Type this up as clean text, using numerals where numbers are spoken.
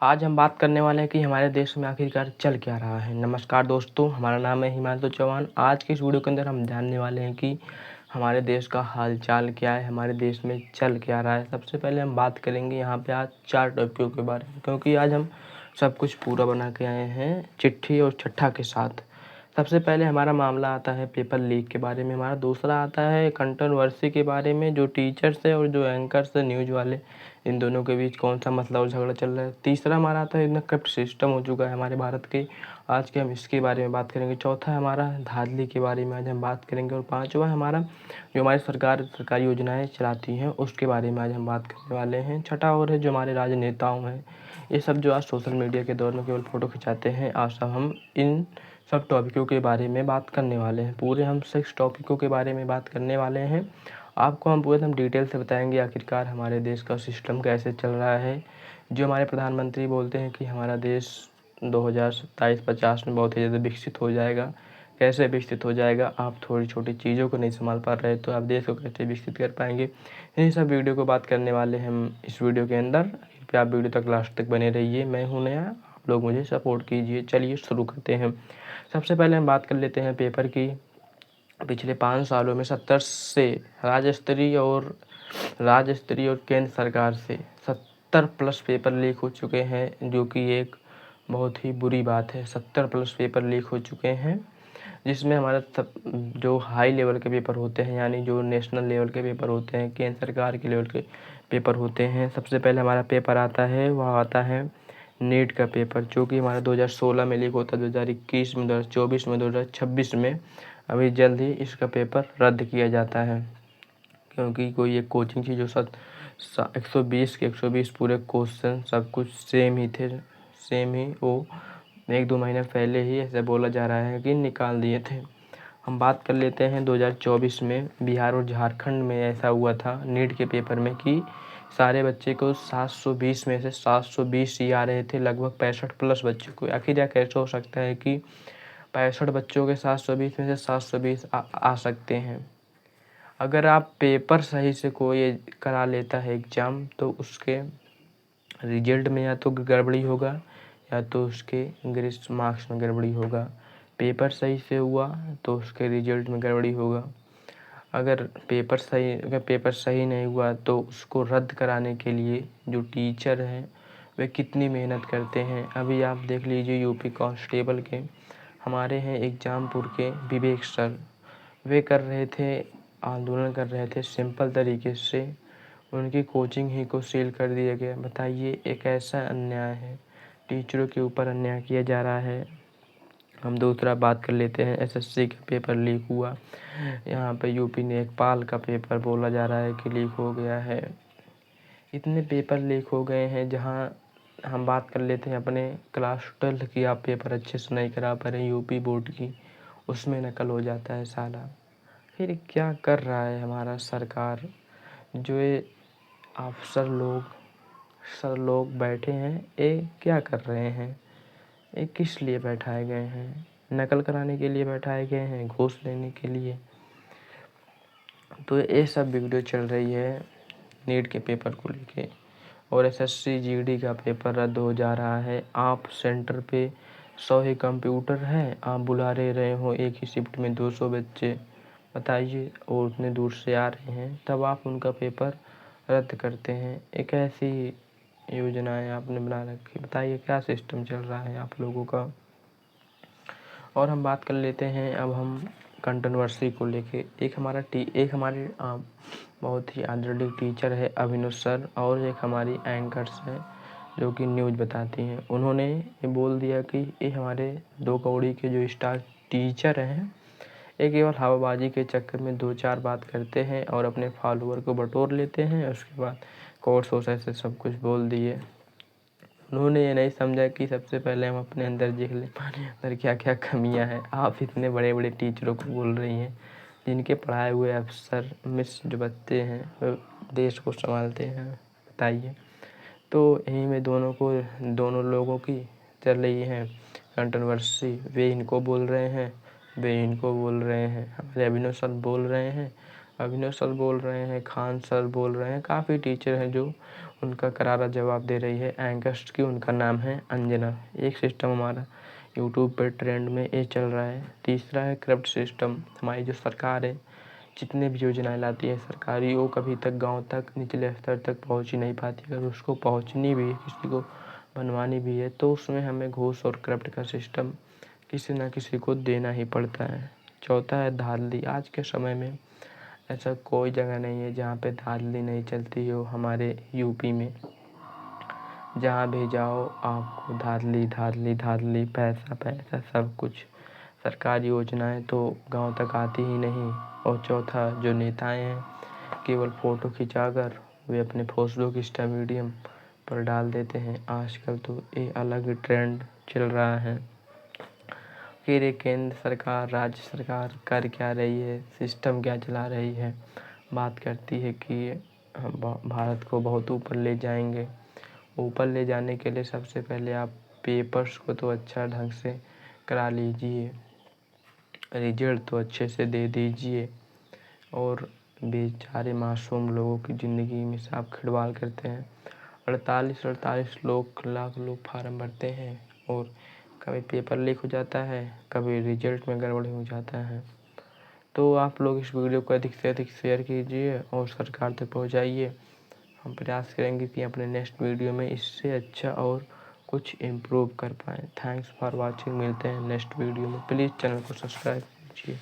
आज हम बात करने वाले हैं कि हमारे देश में आखिरकार चल क्या रहा है। नमस्कार दोस्तों, हमारा नाम है हिमांशु चौहान। आज के इस वीडियो के अंदर हम जानने वाले हैं कि हमारे देश का हालचाल क्या है, हमारे देश में चल क्या रहा है। सबसे पहले हम बात करेंगे यहाँ पे आज 4 टॉपिकों के बारे में, क्योंकि आज हम सब कुछ पूरा बना के आए हैं चिट्ठी और छट्ठा के साथ। सबसे पहले हमारा मामला आता है पेपर लीक के बारे में, हमारा दूसरा आता है कंट्रोवर्सी के बारे में, जो टीचर्स है और जो एंकर्स है न्यूज़ वाले, इन दोनों के बीच कौन सा मसला और झगड़ा चल रहा है। तीसरा हमारा आता है इतना करप्ट सिस्टम हो चुका है हमारे भारत के, आज के हम इसके बारे में बात करेंगे। चौथा है हमारा धांधली के बारे में आज हम बात करेंगे। और पाँचवा है हमारा जो हमारी सरकार सरकारी योजनाएं चलाती हैं उसके बारे में आज हम बात करने वाले हैं। छठा और है जो हमारे राजनेताओं हैं, ये सब जो आज सोशल मीडिया के दौर में केवल फ़ोटो खिंचाते हैं। आज सब हम इन सब टॉपिकों के बारे में बात करने वाले हैं। पूरे हम 6 टॉपिकों के बारे में बात करने वाले हैं। आपको हम पूरे एकदम डिटेल से बताएंगे आखिरकार हमारे देश का सिस्टम कैसे चल रहा है। जो हमारे प्रधानमंत्री बोलते हैं कि हमारा देश 2027-50 में बहुत ही ज़्यादा विकसित हो जाएगा। कैसे विकसित हो जाएगा, आप थोड़ी छोटी चीज़ों को नहीं संभाल पा रहे तो आप देश को कैसे विकसित कर पाएंगे। इन्हीं सब वीडियो को बात करने वाले हैं हम इस वीडियो के अंदर। कृपया आप वीडियो तक लास्ट तक बने रहिए। मैं हूं नया, आप लोग मुझे सपोर्ट कीजिए। चलिए शुरू करते हैं। सबसे पहले हम बात कर लेते हैं पेपर की। पिछले 5 सालों में 70 से राज्य स्तरीय और केंद्र सरकार से 70 प्लस पेपर लीक हो चुके हैं, जो कि एक बहुत ही बुरी बात है। 70 प्लस पेपर लीक हो चुके हैं, जिसमें हमारा जो हाई लेवल के पेपर होते हैं, यानी जो नेशनल लेवल के पेपर होते हैं, केंद्र सरकार के लेवल के पेपर होते हैं। सबसे पहले हमारा पेपर आता है, वह आता है नीट का पेपर, जो कि हमारा 2016 में लीक होता है, 2021 में, 2024 में, 2026 में। अभी जल्द ही इसका पेपर रद्द किया जाता है, क्योंकि कोई एक कोचिंग थी जो 120 के 120 पूरे क्वेश्चन सब कुछ सेम ही थे। सेम ही वो 1-2 महीने पहले ही ऐसा बोला जा रहा है कि निकाल दिए थे। हम बात कर लेते हैं 2024 में बिहार और झारखंड में ऐसा हुआ था नीट के पेपर में कि सारे बच्चे को 720 में से 720 ही आ रहे थे, लगभग 65 प्लस बच्चों को। आखिर यह कैसे हो सकता है कि 65 बच्चों के 720 में से 720 आ सकते हैं। अगर आप पेपर सही से कोई करा लेता है एग्ज़ाम, तो उसके रिजल्ट में या तो गड़बड़ी होगा या तो उसके ग्रेस मार्क्स में गड़बड़ी होगा। पेपर सही से हुआ तो उसके रिजल्ट में गड़बड़ी होगा। अगर पेपर सही नहीं हुआ तो उसको रद्द कराने के लिए जो टीचर हैं वे कितनी मेहनत करते हैं। अभी आप देख लीजिए यूपी कांस्टेबल के हमारे हैं एग्जामपुर के विवेक सर, वे कर रहे थे, आंदोलन कर रहे थे सिंपल तरीके से, उनकी कोचिंग ही को सील कर दिया गया। बताइए, एक ऐसा अन्याय है, टीचरों के ऊपर अन्याय किया जा रहा है। हम दूसरा बात कर लेते हैं एसएससी का पेपर लीक हुआ। यहाँ पे यूपी नेपाल का पेपर बोला जा रहा है कि लीक हो गया है। इतने पेपर लीक हो गए हैं। जहाँ हम बात कर लेते हैं अपने क्लास 12 की, आप पेपर अच्छे से नहीं करा पा रहे यूपी बोर्ड की, उसमें नकल हो जाता है साला। फिर क्या कर रहा है हमारा सरकार, जो ये सर लोग बैठे हैं, ये क्या कर रहे हैं, ये किस लिए बैठाए गए हैं? नकल कराने के लिए बैठाए गए हैं, घूस लेने के लिए। तो ये सब वीडियो चल रही है नीट के पेपर को लेके। और एसएससी जीडी का पेपर रद्द हो जा रहा है। आप सेंटर पे 100 ही कंप्यूटर हैं, आप बुला रहे हो एक ही शिफ्ट में 200 बच्चे, बताइए, और उतने दूर से आ रहे हैं, तब आप उनका पेपर रद्द करते हैं। एक ऐसी योजनाएं आपने बना रखी, बताइए क्या सिस्टम चल रहा है आप लोगों का। और हम बात कर लेते हैं अब हम कंट्रोवर्सी को लेके। एक हमारे बहुत ही आदरणीय टीचर है अभिनव सर, और एक हमारी एंकर्स हैं जो कि न्यूज़ बताती हैं। उन्होंने ये बोल दिया कि ये हमारे 2 कौड़ी के जो स्टार टीचर हैं, ये केवल हवाबाजी के चक्कर में 2-4 बात करते हैं और अपने फॉलोअर को बटोर लेते हैं। उसके बाद कोर्ट सोर्स से सब कुछ बोल दिए। उन्होंने ये नहीं समझा कि सबसे पहले हम अपने अंदर देख लें हमारे अंदर क्या क्या कमियां हैं। आप इतने बड़े बड़े टीचरों को बोल रही हैं, जिनके पढ़ाए हुए अफसर मिस जो बच्चे हैं वो देश को संभालते हैं, बताइए। तो यहीं में दोनों लोगों की चल रही है कंट्रोवर्सी। वे इनको बोल रहे हैं, वे इनको बोल रहे हैं। हमारे अभिनव सर बोल रहे हैं, खान सर बोल रहे हैं। काफ़ी टीचर हैं जो उनका करारा जवाब दे रही है। एंगस्ट की उनका नाम है अंजना। एक सिस्टम हमारा यूट्यूब पर ट्रेंड में ये चल रहा है। तीसरा है करप्ट सिस्टम। हमारी जो सरकार है, जितने भी योजनाएं लाती है सरकारी, वो कभी तक गांव तक, निचले स्तर तक पहुंच ही नहीं पाती। अगर उसको पहुंचनी भी है, किसी को बनवानी भी है, तो उसमें हमें घूस और करप्ट का सिस्टम किसी न किसी को देना ही पड़ता है। चौथा है धांधली। आज के समय में ऐसा कोई जगह नहीं है जहाँ पे धांधली नहीं चलती हो। हमारे यूपी में जहाँ भी जाओ आपको धांधली धांधली धांधली, पैसा पैसा सब कुछ। सरकारी योजनाएं तो गांव तक आती ही नहीं। और चौथा, जो नेताएं हैं, केवल फ़ोटो खिंचाकर वे अपने फेसबुक इंस्टा मीडियम पर डाल देते हैं। आजकल तो ये अलग ट्रेंड चल रहा है। फिर ये केंद्र सरकार, राज्य सरकार कर क्या रही है, सिस्टम क्या चला रही है। बात करती है कि हम भारत को बहुत ऊपर ले जाएंगे। ऊपर ले जाने के लिए सबसे पहले आप पेपर्स को तो अच्छा ढंग से करा लीजिए, रिजल्ट तो अच्छे से दे दीजिए। और बेचारे मासूम लोगों की ज़िंदगी में से आप खिलवाड़ करते हैं। 48 लाख लोग फार्म भरते हैं और कभी पेपर लीक हो जाता है, कभी रिजल्ट में गड़बड़ी हो जाता है। तो आप लोग इस वीडियो को अधिक से अधिक शेयर कीजिए और सरकार तक पहुंचाइए। हम प्रयास करेंगे कि अपने नेक्स्ट वीडियो में इससे अच्छा और कुछ इम्प्रूव कर पाएँ। Thanks for watching. मिलते हैं नेक्स्ट वीडियो में। प्लीज़ चैनल को सब्सक्राइब कीजिए।